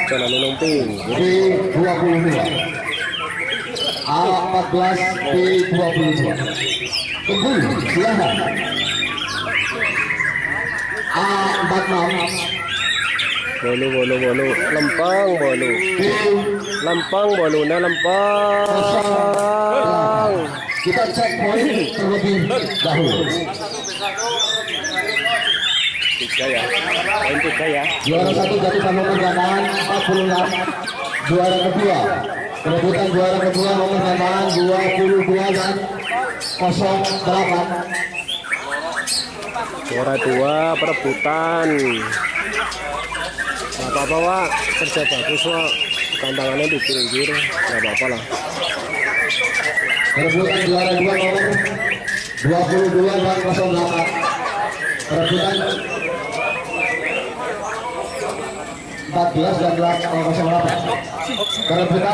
Jalan Lumping. B22. A14 B22. Tunggu, silahkan. A46. Bolu. Lempang bolu. Lempang bolunya lempang. Kita cek poin terlebih dahulu. 3 ya. Poin 3 ya. Juara 1 Jati Pamungkas Gandangan 46. Juara kedua perebutan juara kedua nomor gandangan 22 dan 08. Juara 2 perebutan. Gak apa-apa Wak, kerja bagus Wak. Tantangannya di pinggir, gak apa-apa lah. Perebutan juara 2 nomor 22 dan 08. Perebutan 14 dan 08. Perebutan